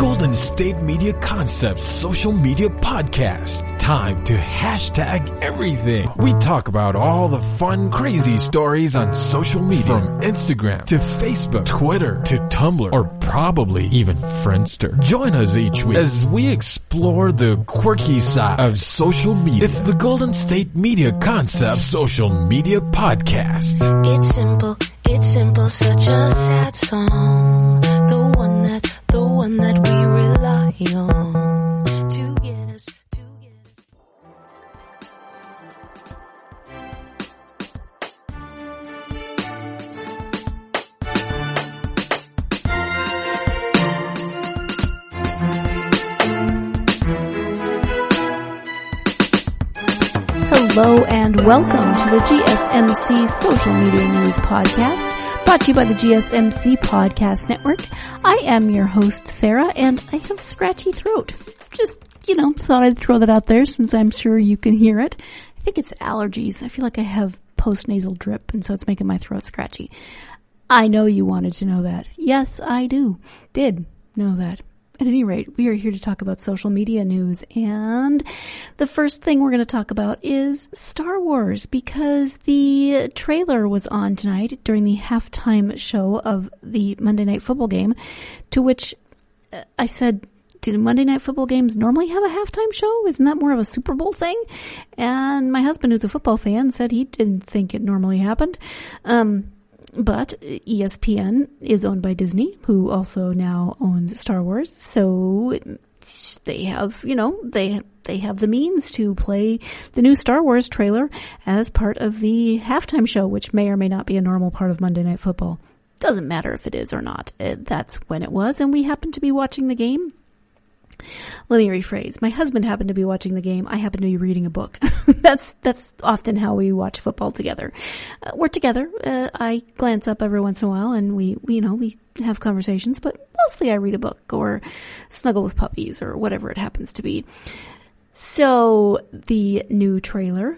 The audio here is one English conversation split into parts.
Golden State Media Concepts social media podcast. Time to hashtag everything. We talk about all the fun, crazy stories on social media. From Instagram to Facebook, Twitter to Tumblr, or probably even Friendster. Join us each week as we explore the quirky side of social media. It's the Golden State Media Concepts social media podcast. It's simple, such a sad song. The one that we rely on to get us. Hello and welcome to the GSMC Social Media News Podcast, brought to you by the GSMC Podcast Network. I am your host, Sarah, and I have a scratchy throat. Just, thought I'd throw that out there since I'm sure you can hear it. I think it's allergies. I feel like I have post-nasal drip, and so it's making my throat scratchy. I know you wanted to know that. Yes, I did know that. At any rate, we are here to talk about social media news, and the first thing we're going to talk about is Star Wars, because the trailer was on tonight during the halftime show of the Monday Night Football game, to which I said, do Monday Night Football games normally have a halftime show? Isn't that more of a Super Bowl thing? And my husband, who's a football fan, said he didn't think it normally happened. But ESPN is owned by Disney, who also now owns Star Wars. So they have, they have the means to play the new Star Wars trailer as part of the halftime show, which may or may not be a normal part of Monday Night Football. Doesn't matter if it is or not. That's when it was, and we happened to be watching the game. Let me rephrase. My husband happened to be watching the game. I happened to be reading a book. That's often how we watch football together. We're together. I glance up every once in a while and we have conversations, but mostly I read a book or snuggle with puppies or whatever it happens to be. So the new trailer,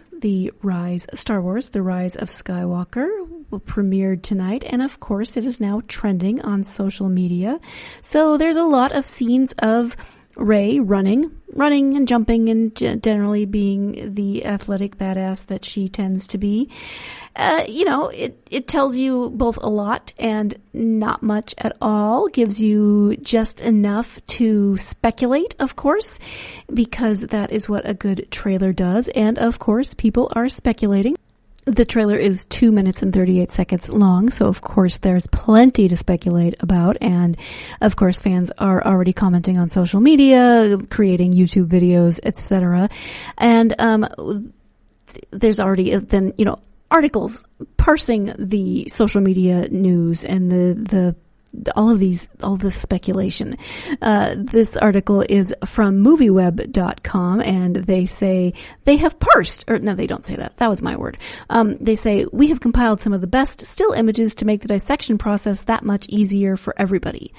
Star Wars, The Rise of Skywalker, premiered tonight, and of course it is now trending on social media. So there's a lot of scenes of Rey running and jumping and generally being the athletic badass that she tends to be. It tells you both a lot and not much at all. Gives you just enough to speculate, of course, because that is what a good trailer does. And of course, people are speculating. The trailer is 2 minutes and 38 seconds long, so of course there's plenty to speculate about, and of course fans are already commenting on social media, creating YouTube videos, etc. And there's already articles parsing the social media news and all this speculation. This article is from movieweb.com, and they say they have parsed, or no, they don't say that. That was my word. They say, we have compiled some of the best still images to make the dissection process that much easier for everybody.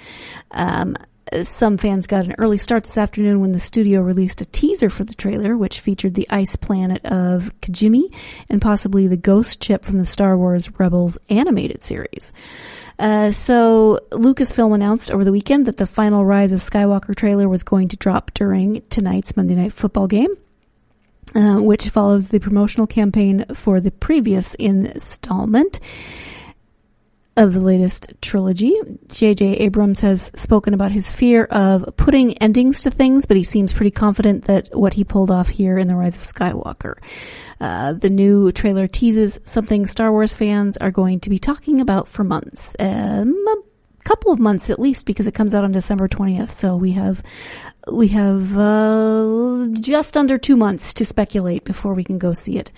Some fans got an early start this afternoon when the studio released a teaser for the trailer, which featured the ice planet of Kijimi and possibly the ghost ship from the Star Wars Rebels animated series. So Lucasfilm announced over the weekend that the final Rise of Skywalker trailer was going to drop during tonight's Monday Night Football game, which follows the promotional campaign for the previous installment of the latest trilogy. J.J. Abrams has spoken about his fear of putting endings to things, but he seems pretty confident that what he pulled off here in The Rise of Skywalker. The new trailer teases something Star Wars fans are going to be talking about for months. A couple of months at least, because it comes out on December 20th. So we have just under 2 months to speculate before we can go see it.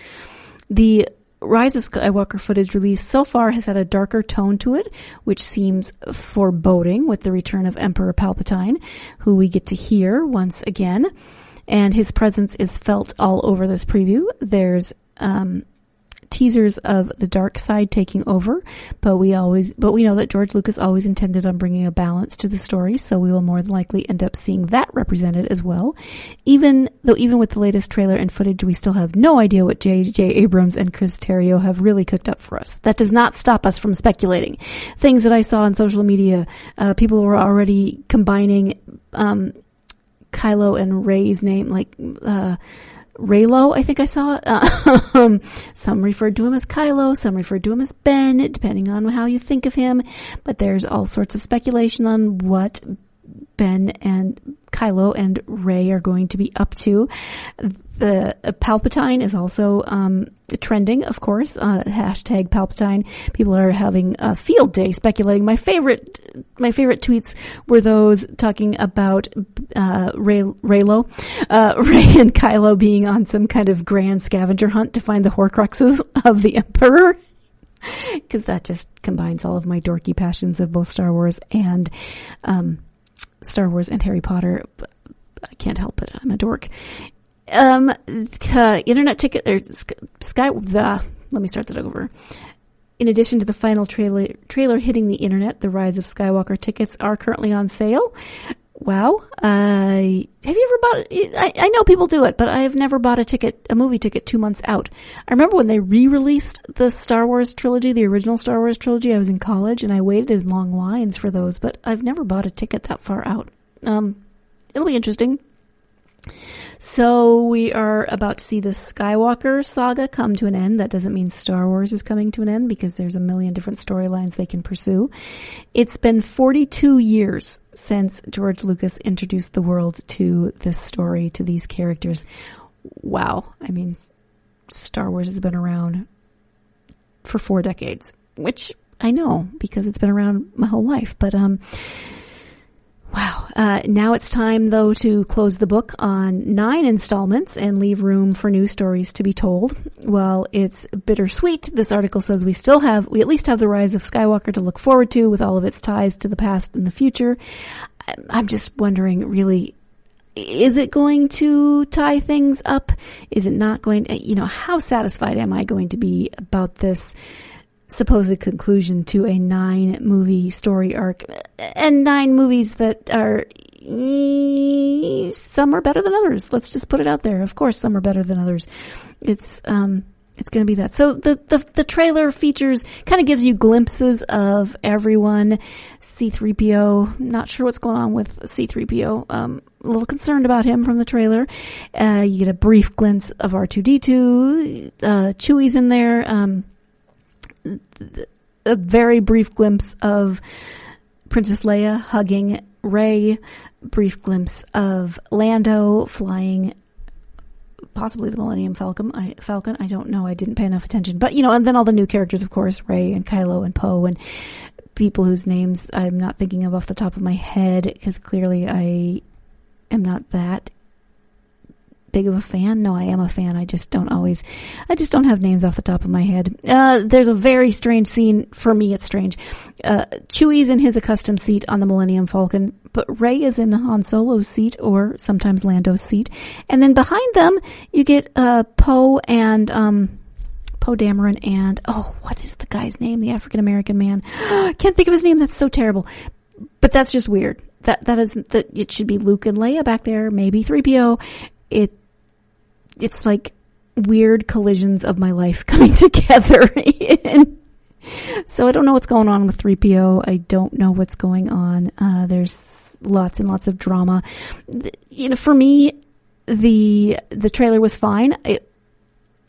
The Rise of Skywalker footage released so far has had a darker tone to it, which seems foreboding with the return of Emperor Palpatine, who we get to hear once again. And his presence is felt all over this preview. There's teasers of the dark side taking over, but we know that George Lucas always intended on bringing a balance to the story, so we will more than likely end up seeing that represented as well. Even with the latest trailer and footage, we still have no idea what J.J. Abrams and Chris Terrio have really cooked up for us. That does not stop us from speculating. Things that I saw on social media, people were already combining Kylo and Rey's name, like Reylo, I think I saw. Some referred to him as Kylo, some referred to him as Ben, depending on how you think of him. But there's all sorts of speculation on what Ben and Kylo and Rey are going to be up to. The Palpatine is also trending, of course. Hashtag Palpatine. People are having a field day speculating. My favorite tweets were those talking about Rey and Kylo being on some kind of grand scavenger hunt to find the Horcruxes of the Emperor. Because that just combines all of my dorky passions of both Star Wars and Harry Potter. I can't help it. I'm a dork. Internet ticket, let me start that over. In addition to the final trailer hitting the internet, the Rise of Skywalker tickets are currently on sale. Wow. Have you ever bought, I know people do it, but I have never bought a movie ticket 2 months out. I remember when they re-released the Star Wars trilogy, the original Star Wars trilogy, I was in college and I waited in long lines for those, but I've never bought a ticket that far out. It'll be interesting. So we are about to see the Skywalker saga come to an end. That doesn't mean Star Wars is coming to an end because there's a million different storylines they can pursue. It's been 42 years since George Lucas introduced the world to this story, to these characters. Wow. I mean, Star Wars has been around for 4 decades, which I know because it's been around my whole life, but, wow. Now it's time, though, to close the book on 9 installments and leave room for new stories to be told. While it's bittersweet, this article says we at least have the Rise of Skywalker to look forward to with all of its ties to the past and the future. I'm just wondering, really, is it going to tie things up? Is it not going to, how satisfied am I going to be about this supposed conclusion to a 9-movie story arc, and 9 movies that are, some are better than others. Let's just put it out there. Of course, some are better than others. It's going to be that. So the trailer features, kind of gives you glimpses of everyone. C-3PO, not sure what's going on with C-3PO. A little concerned about him from the trailer. You get a brief glimpse of R2-D2. Chewie's in there. A very brief glimpse of Princess Leia hugging Rey, brief glimpse of Lando flying possibly the Millennium Falcon. I don't know. I didn't pay enough attention. But, and then all the new characters, of course, Rey and Kylo and Poe and people whose names I'm not thinking of off the top of my head because clearly I am not that big of a fan. No, I am a fan. I just don't have names off the top of my head. There's a very strange scene. For me, it's strange. Chewie's in his accustomed seat on the Millennium Falcon, but Rey is in Han Solo's seat or sometimes Lando's seat. And then behind them, you get, Poe and, Poe Dameron and, what is the guy's name? The African-American man. Can't think of his name. That's so terrible. But that's just weird. It should be Luke and Leia back there, maybe 3PO. It's like weird collisions of my life coming together. So I don't know what's going on with 3PO. I don't know what's going on. There's lots and lots of drama. For me, the trailer was fine.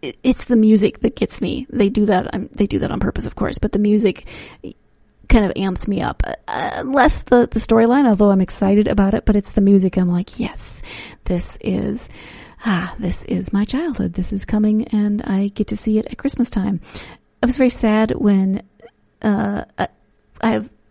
It's the music that gets me. They do that on purpose, of course, but the music kind of amps me up. Less the storyline, although I'm excited about it, but it's the music. I'm like, yes, this is my childhood. This is coming and I get to see it at Christmas time. I was very sad when,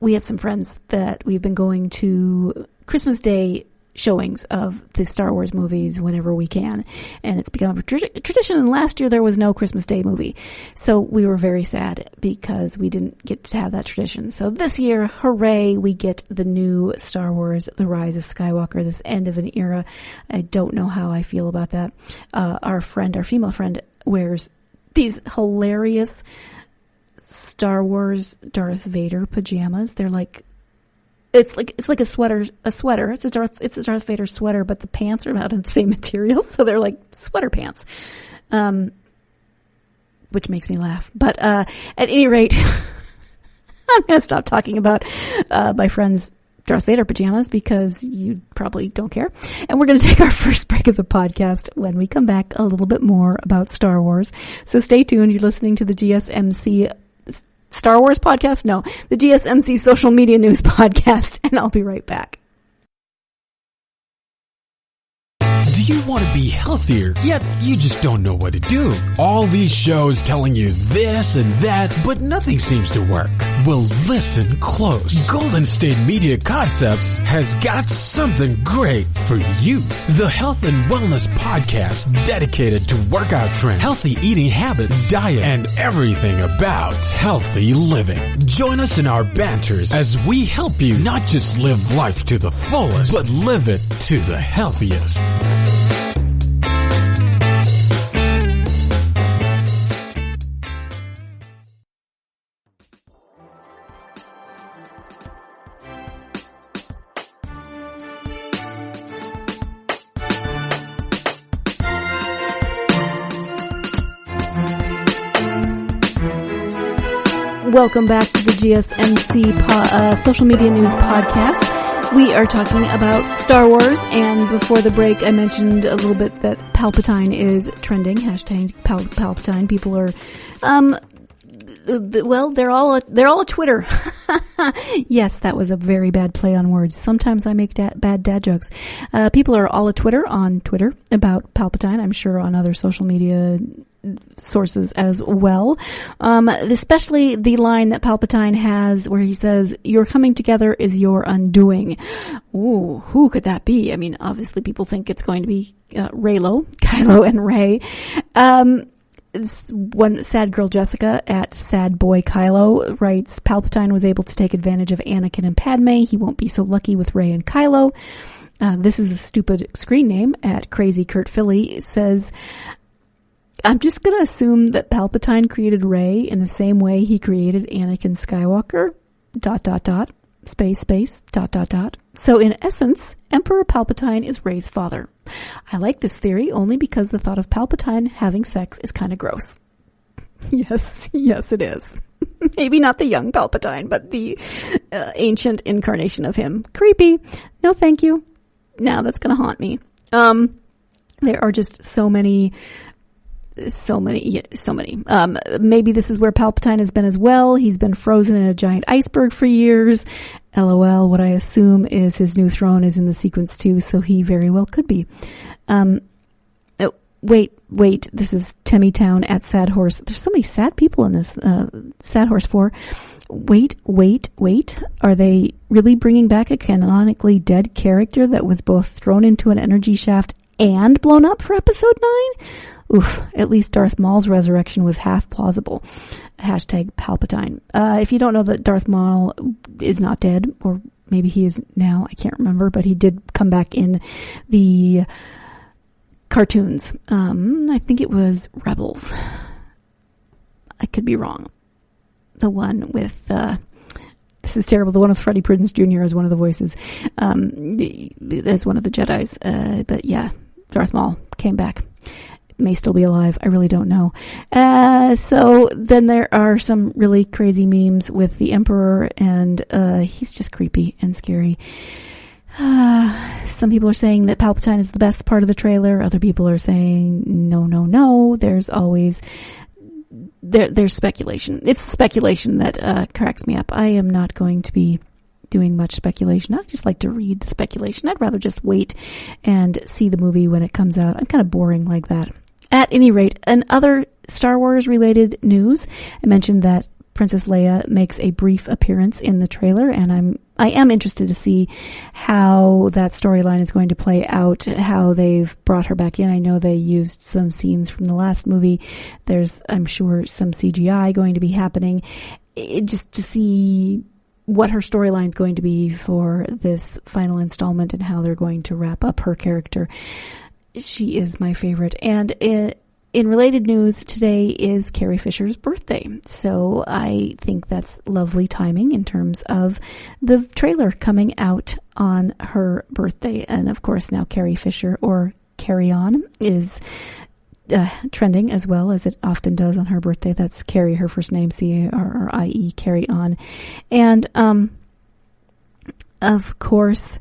we have some friends that we've been going to Christmas Day showings of the Star Wars movies whenever we can. And it's become a tradition. And last year there was no Christmas Day movie. So we were very sad because we didn't get to have that tradition. So this year, hooray, we get the new Star Wars, The Rise of Skywalker, this end of an era. I don't know how I feel about that. Our female friend wears these hilarious Star Wars Darth Vader pajamas. They're like, it's like a sweater. It's a Darth Vader sweater, but the pants are out of the same material, so they're like sweater pants. Which makes me laugh. But at any rate, I'm going to stop talking about my friend's Darth Vader pajamas because you probably don't care. And we're going to take our first break of the podcast. When we come back, a little bit more about Star Wars. So stay tuned. You're listening to the GSMC Star Wars podcast? No, the GSMC Social Media News podcast. And I'll be right back. Do you want to be healthier, yet you just don't know what to do? All these shows telling you this and that, but nothing seems to work. Well, listen close. Golden State Media Concepts has got something great for you. The Health and Wellness Podcast dedicated to workout trends, healthy eating habits, diet, and everything about healthy living. Join us in our banters as we help you not just live life to the fullest, but live it to the healthiest. Welcome back to the GSMC Social Media News Podcast. We are talking about Star Wars, and before the break I mentioned a little bit that Palpatine is trending. Hashtag Palpatine. People are, well, they're all a Twitter. Yes, that was a very bad play on words. Sometimes I make bad dad jokes. People are all a Twitter on Twitter about Palpatine. I'm sure on other social media sources as well. Especially the line that Palpatine has where he says, "Your coming together is your undoing." Ooh, who could that be? I mean, obviously people think it's going to be Kylo and Rey. One sad girl Jessica at Sad Boy Kylo writes, Palpatine was able to take advantage of Anakin and Padme. He won't be so lucky with Rey and Kylo. This is a stupid screen name at Crazy Kurt Philly says, I'm just going to assume that Palpatine created Rey in the same way he created Anakin Skywalker, ... space ... So in essence, Emperor Palpatine is Rey's father. I like this theory only because the thought of Palpatine having sex is kind of gross. Yes, it is. Maybe not the young Palpatine, but the ancient incarnation of him. Creepy. No, thank you. Now that's going to haunt me. There are just so many. Maybe this is where Palpatine has been as well. He's been frozen in a giant iceberg for years. LOL, what I assume is his new throne is in the sequence too, so he very well could be. Wait, this is Temmy Town at Sad Horse. There's so many sad people in this, Sad Horse 4. Wait. Are they really bringing back a canonically dead character that was both thrown into an energy shaft and blown up for episode 9? Oof, at least Darth Maul's resurrection was half plausible. Hashtag Palpatine. If you don't know that Darth Maul is not dead, or maybe he is now, I can't remember, but he did come back in the cartoons. I think it was Rebels. I could be wrong. The one with, this is terrible, the one with Freddie Prinze Jr. as one of the voices, as one of the Jedis. But yeah, Darth Maul came back. May still be alive. I really don't know. So then there are some really crazy memes with the Emperor, and he's just creepy and scary. Some people are saying that Palpatine is the best part of the trailer. Other people are saying no. There's always there's speculation. It's speculation that cracks me up. I am not going to be doing much speculation. I just like to read the speculation. I'd rather just wait and see the movie when it comes out. I'm kind of boring like that. At any rate, in other Star Wars related news, I mentioned that Princess Leia makes a brief appearance in the trailer, and I am interested to see how that storyline is going to play out, how they've brought her back in. I know they used some scenes from the last movie. There's, I'm sure, some CGI going to be happening, just to see what her storyline is going to be for this final installment and how they're going to wrap up her character. She is my favorite. And in related news, today is Carrie Fisher's birthday. So I think that's lovely timing in terms of the trailer coming out on her birthday. And of course now Carrie Fisher, or Carry On, is trending as well, as it often does on her birthday. That's Carrie, her first name, C-A-R-R-I-E, Carry On. And of course,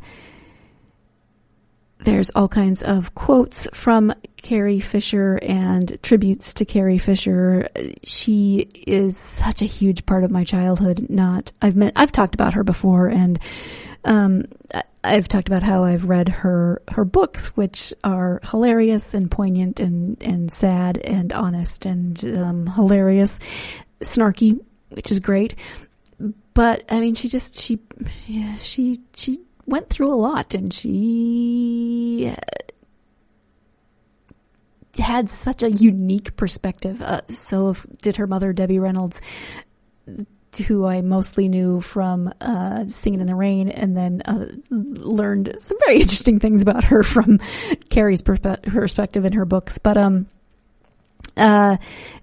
there's all kinds of quotes from Carrie Fisher and tributes to Carrie Fisher. She is such a huge part of my childhood. I've talked about her before, and I've talked about how I've read her books, which are hilarious and poignant and sad and honest and hilarious, snarky, which is great. But I mean, she went through a lot, and she had such a unique perspective. So did her mother, Debbie Reynolds, who I mostly knew from Singing in the Rain, and then learned some very interesting things about her from Carrie's perspective in her books. But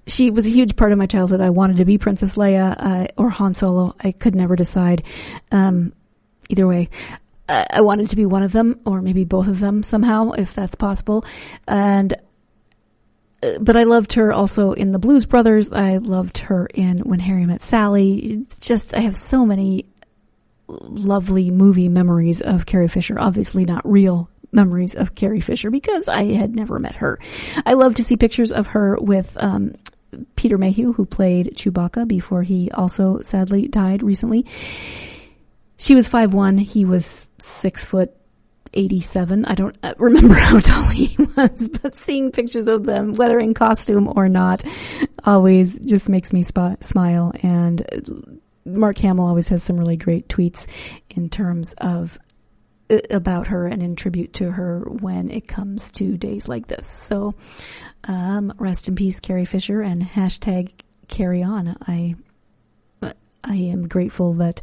she was a huge part of my childhood. I wanted to be Princess Leia or Han Solo. I could never decide. Either way. I wanted to be one of them, or maybe both of them somehow, if that's possible. But I loved her also in The Blues Brothers. I loved her in When Harry Met Sally. I have so many lovely movie memories of Carrie Fisher. Obviously not real memories of Carrie Fisher, because I had never met her. I love to see pictures of her with Peter Mayhew, who played Chewbacca before he also sadly died recently. She was 5'1", he was 6'87". I don't remember how tall he was, but seeing pictures of them, whether in costume or not, always just makes me smile. And Mark Hamill always has some really great tweets in terms of about her and in tribute to her when it comes to days like this. So, rest in peace, Carrie Fisher, and hashtag Carry On. I am grateful that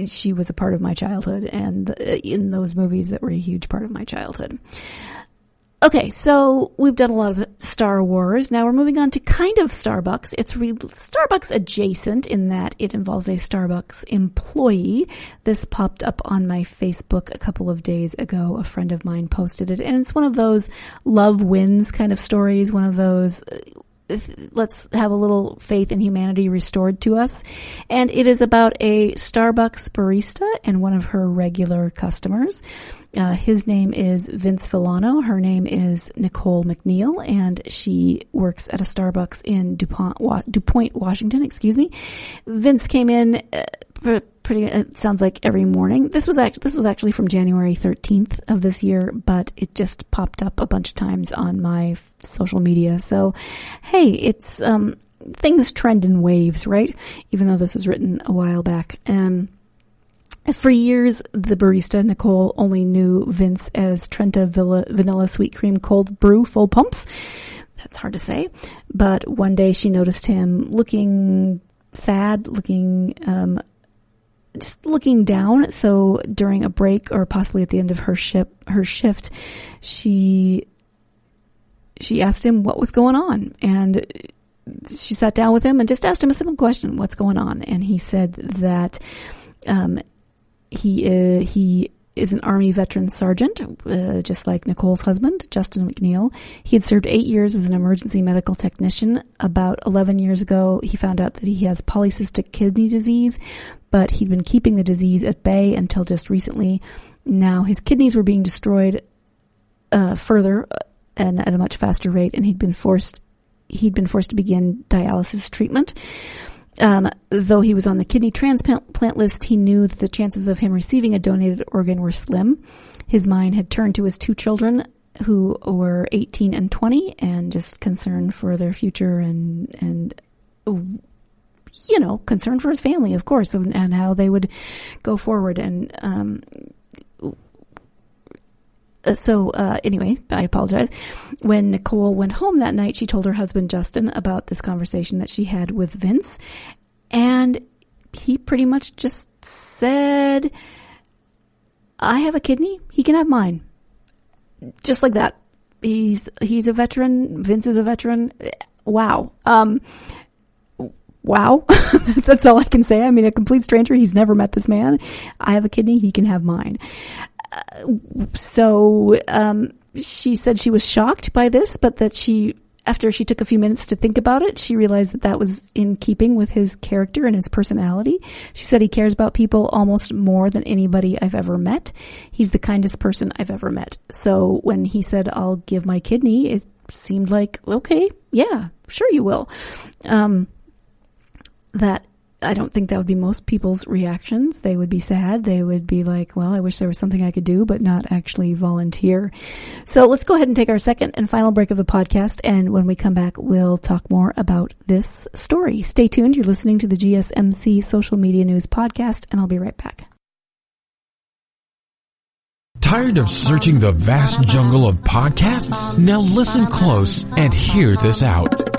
she was a part of my childhood, and in those movies that were a huge part of my childhood. Okay, so we've done a lot of Star Wars. Now we're moving on to kind of Starbucks. It's Starbucks adjacent in that it involves a Starbucks employee. This popped up on my Facebook a couple of days ago. A friend of mine posted it, and it's one of those love wins kind of stories, one of those let's have a little faith in humanity restored to us. And it is about a Starbucks barista and one of her regular customers. His name is Vince Villano. Her name is Nicole McNeil, and she works at a Starbucks in DuPont, Washington, Vince came in, it sounds like every morning. This was actually from January 13th of this year, but it just popped up a bunch of times on my social media. So, hey, it's, things trend in waves, right? Even though this was written a while back. For years, the barista, Nicole, only knew Vince as Trenta Vanilla Sweet Cream Cold Brew Full Pumps. That's hard to say. But one day she noticed him looking sad, just looking down. So during a break, or possibly at the end of her shift, she asked him what was going on. And she sat down with him and just asked him a simple question: what's going on? And he said that he is an Army veteran sergeant, just like Nicole's husband, Justin McNeil. He had served 8 years as an emergency medical technician. About 11 years ago, he found out that he has polycystic kidney disease, but he'd been keeping the disease at bay until just recently. Now his kidneys were being destroyed further and at a much faster rate, and he'd been forced to begin dialysis treatment. Though he was on the kidney transplant list, he knew that the chances of him receiving a donated organ were slim. His mind had turned to his two children, who were 18 and 20, and just concerned for their future and concerned for his family, of course, and how they would go forward. And anyway, I apologize. When Nicole went home that night, she told her husband, Justin, about this conversation that she had with Vince. And he pretty much just said, I have a kidney. He can have mine. Just like that. he's a veteran. Vince is a veteran. Wow. Wow. That's all I can say. I mean, a complete stranger. He's never met this man. I have a kidney. He can have mine. She said she was shocked by this, but that after she took a few minutes to think about it, she realized that was in keeping with his character and his personality. She said he cares about people almost more than anybody I've ever met. He's the kindest person I've ever met. So when he said, I'll give my kidney, it seemed like, okay, yeah, sure you will. That I don't think that would be most people's reactions. They would be sad. They would be like, well, I wish there was something I could do, but not actually volunteer. So let's go ahead and take our second and final break of the podcast. And when we come back, we'll talk more about this story. Stay tuned. You're listening to the GSMC Social Media News Podcast, and I'll be right back. Tired of searching the vast jungle of podcasts? Now listen close and hear this out.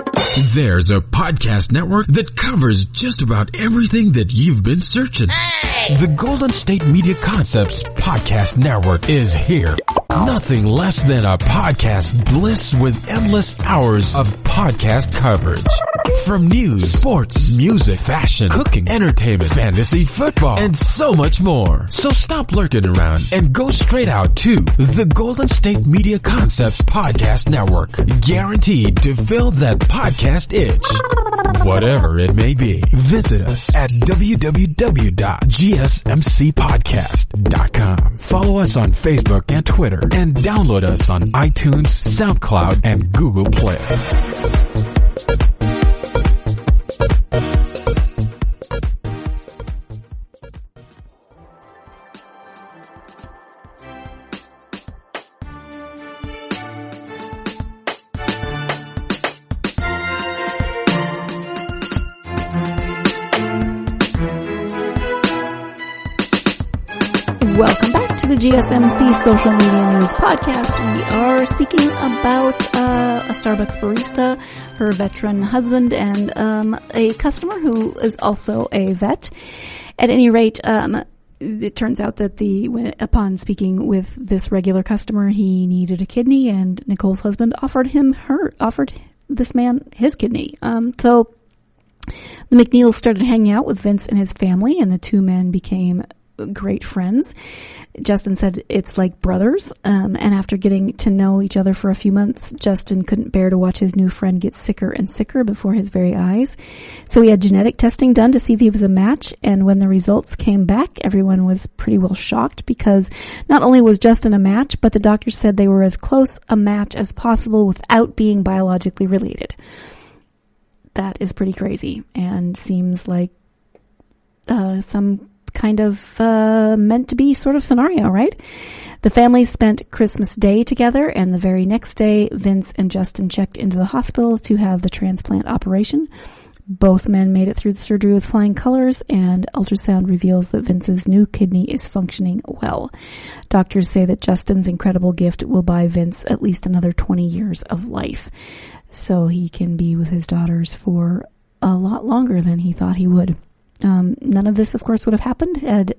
There's a podcast network that covers just about everything that you've been searching. Hey! The Golden State Media Concepts Podcast Network is here. Nothing less than a podcast bliss with endless hours of podcast coverage. From news, sports, music, fashion, cooking, entertainment, fantasy, football, and so much more. So stop lurking around and go straight out to the Golden State Media Concepts Podcast Network. Guaranteed to fill that podcast itch. Whatever it may be. Visit us at www.gsmcpodcast.com. Follow us on Facebook and Twitter, and download us on iTunes, SoundCloud, and Google Play. Welcome back to the GSMC Social Media News Podcast. We are speaking about a Starbucks barista, her veteran husband, and a customer who is also a vet. At any rate, it turns out that upon speaking with this regular customer, he needed a kidney, and Nicole's husband offered this man his kidney. So the McNeils started hanging out with Vince and his family, and the two men became great friends. Justin said it's like brothers. And after getting to know each other for a few months, Justin couldn't bear to watch his new friend get sicker and sicker before his very eyes. So he had genetic testing done to see if he was a match. And when the results came back, everyone was pretty well shocked, because not only was Justin a match, but the doctors said they were as close a match as possible without being biologically related. That is pretty crazy, and seems like some kind of meant to be sort of scenario, right? The family spent Christmas Day together, and the very next day, Vince and Justin checked into the hospital to have the transplant operation. Both men made it through the surgery with flying colors, and ultrasound reveals that Vince's new kidney is functioning well. Doctors say that Justin's incredible gift will buy Vince at least another 20 years of life, so he can be with his daughters for a lot longer than he thought he would. None of this, of course, would have happened had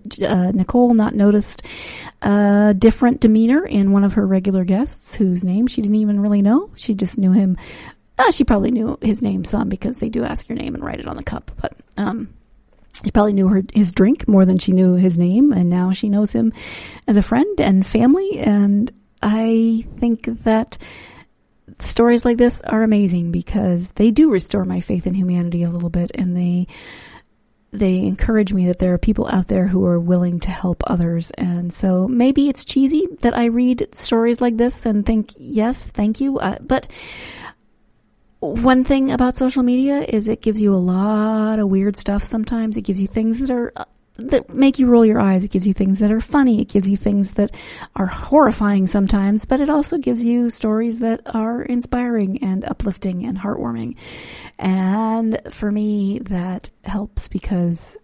Nicole not noticed a different demeanor in one of her regular guests, whose name she didn't even really know. She just knew him. She probably knew his name some, because they do ask your name and write it on the cup. But she probably knew his drink more than she knew his name, and now she knows him as a friend and family. And I think that stories like this are amazing, because they do restore my faith in humanity a little bit, and they encourage me that there are people out there who are willing to help others. And so maybe it's cheesy that I read stories like this and think, yes, thank you. But one thing about social media is it gives you a lot of weird stuff sometimes. It gives you things that make you roll your eyes. It gives you things that are funny. It gives you things that are horrifying sometimes, but it also gives you stories that are inspiring and uplifting and heartwarming. And for me, that helps, because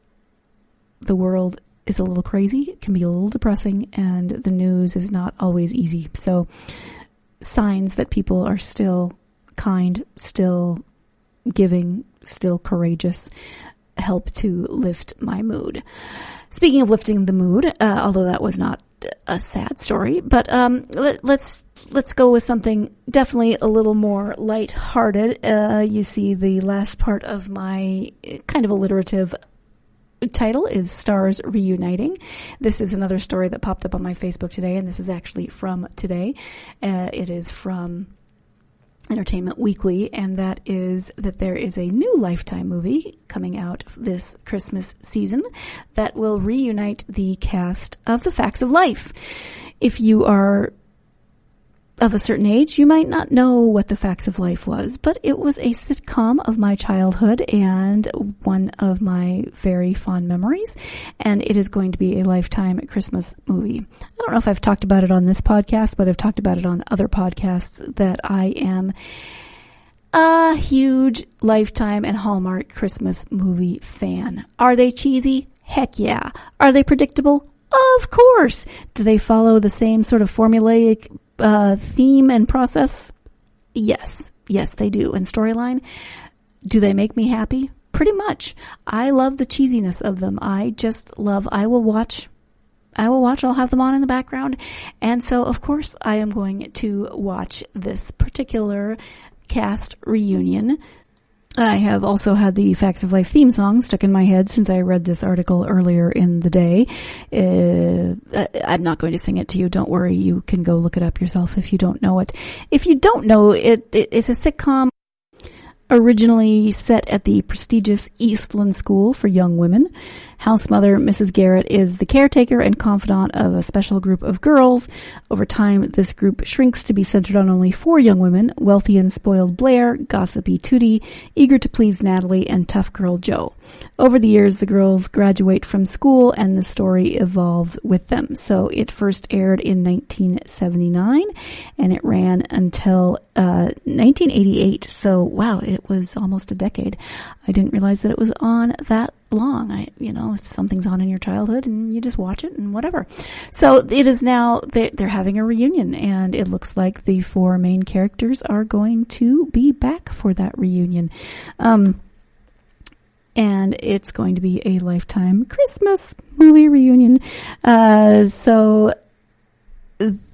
the world is a little crazy. It can be a little depressing, and the news is not always easy. So signs that people are still kind, still giving, still courageous, help to lift my mood. Speaking of lifting the mood, although that was not a sad story, but let's go with something definitely a little more lighthearted. You see, the last part of my kind of alliterative title is Stars Reuniting. This is another story that popped up on my Facebook today, and this is actually from today. It is from Entertainment Weekly, and that is that there is a new Lifetime movie coming out this Christmas season that will reunite the cast of The Facts of Life. If you are of a certain age, you might not know what The Facts of Life was, but it was a sitcom of my childhood and one of my very fond memories, and it is going to be a Lifetime Christmas movie. I don't know if I've talked about it on this podcast, but I've talked about it on other podcasts that I am a huge Lifetime and Hallmark Christmas movie fan. Are they cheesy? Heck yeah. Are they predictable? Of course. Do they follow the same sort of formulaic theme and process? Yes, they do. And storyline, do they make me happy? Pretty much. I love the cheesiness of them. I will watch, I'll have them on in the background. And so, of course, I am going to watch this particular cast reunion. I have also had the Facts of Life theme song stuck in my head since I read this article earlier in the day. I'm not going to sing it to you. Don't worry. You can go look it up yourself if you don't know it. If you don't know, it's a sitcom originally set at the prestigious Eastland School for Young Women. House mother Mrs. Garrett is the caretaker and confidant of a special group of girls. Over time, this group shrinks to be centered on only 4 young women: wealthy and spoiled Blair, gossipy Tootie, eager to please Natalie, and tough girl Jo. Over the years, the girls graduate from school and the story evolves with them. So it first aired in 1979 and it ran until 1988. So wow, it was almost a decade. I didn't realize that it was on that long. Something's on in your childhood and you just watch it and whatever. So it is now, they're having a reunion, and it looks like the 4 main characters are going to be back for that reunion. And it's going to be a Lifetime Christmas movie reunion. So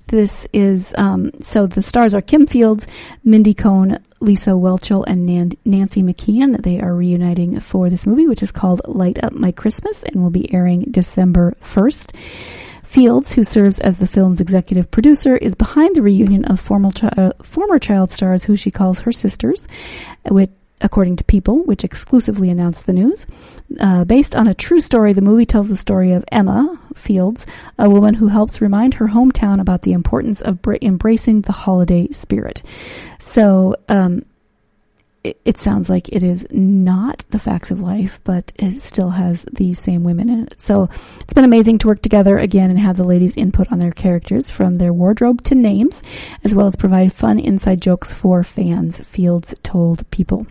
this is, so the stars are Kim Fields, Mindy Cohn, Lisa Whelchel, and Nancy McKeon. They are reuniting for this movie, which is called Light Up My Christmas, and will be airing December 1st. Fields, who serves as the film's executive producer, is behind the reunion of former child stars who she calls her sisters, which, according to People, which exclusively announced the news. Based on a true story, the movie tells the story of Emma Fields, a woman who helps remind her hometown about the importance of embracing the holiday spirit. So it sounds like it is not The Facts of Life, but it still has the same women in it. So it's been amazing to work together again and have the ladies' input on their characters, from their wardrobe to names, as well as provide fun inside jokes for fans, Fields told People.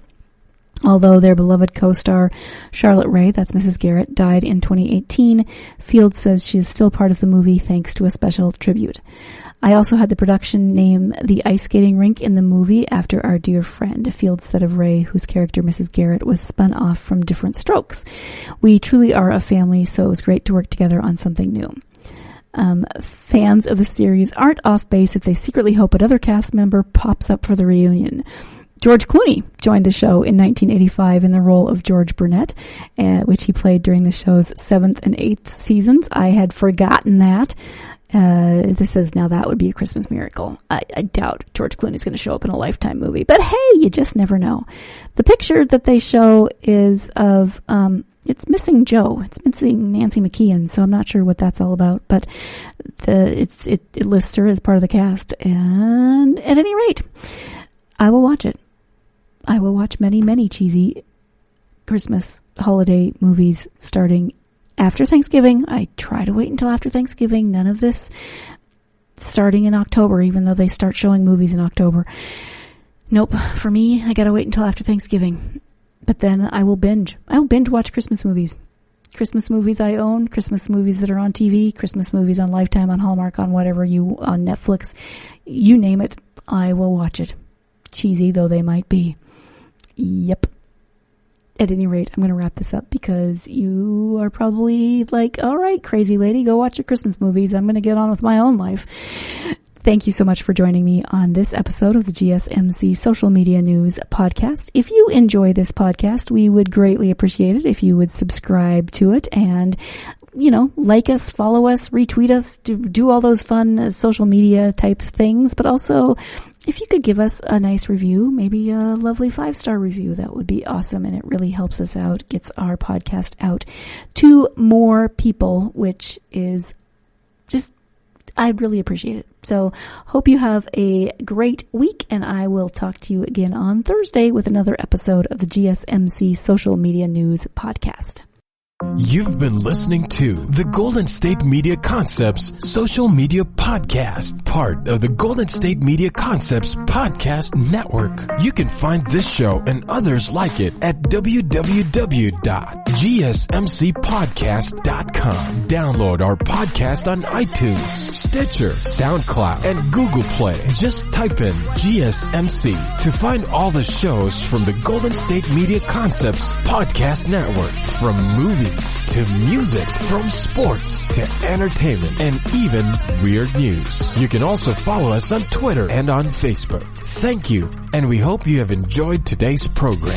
Although their beloved co-star Charlotte Rae, that's Mrs. Garrett, died in 2018, Fields says she is still part of the movie thanks to a special tribute. I also had the production name the ice skating rink in the movie after our dear friend, Fields said of Rae, whose character Mrs. Garrett was spun off from Different Strokes. We truly are a family, so it was great to work together on something new. Fans of the series aren't off base if they secretly hope another cast member pops up for the reunion. George Clooney joined the show in 1985 in the role of George Burnett, which he played during the show's 7th and 8th seasons. I had forgotten that. This says now that would be a Christmas miracle. I doubt George Clooney's going to show up in a Lifetime movie, but hey, you just never know. The picture that they show is of, it's missing Joe. It's missing Nancy McKeon, so I'm not sure what that's all about, but it lists her as part of the cast, and at any rate, I will watch it. I will watch many, many cheesy Christmas holiday movies starting after Thanksgiving. I try to wait until after Thanksgiving. None of this starting in October, even though they start showing movies in October. Nope. For me, I gotta wait until after Thanksgiving. But then I will binge. I'll binge watch Christmas movies. Christmas movies I own, Christmas movies that are on TV, Christmas movies on Lifetime, on Hallmark, on whatever on Netflix. You name it, I will watch it. Cheesy though they might be. Yep. at any rate, I'm going to wrap this up because you are probably like, all right, crazy lady, go watch your Christmas movies. I'm going to get on with my own life. Thank you so much for joining me on this episode of the GSMC Social Media News Podcast. If you enjoy this podcast, we would greatly appreciate it if you would subscribe to it and, like us, follow us, retweet us, do all those fun social media type things. But also, if you could give us a nice review, maybe a lovely 5-star review, that would be awesome. And it really helps us out, gets our podcast out to more people, which is just, I'd really appreciate it. So hope you have a great week, and I will talk to you again on Thursday with another episode of the GSMC Social Media News Podcast. You've been listening to the Golden State Media Concepts Social Media Podcast, part of the Golden State Media Concepts Podcast Network. You can find this show and others like it at www.gsmcpodcast.com. Download our podcast on iTunes, Stitcher, SoundCloud, and Google Play. Just type in GSMC to find all the shows from the Golden State Media Concepts Podcast Network, from movies to music, from sports to entertainment, and even weird news. You can also follow us on Twitter and on Facebook. Thank you, and we hope you have enjoyed today's program.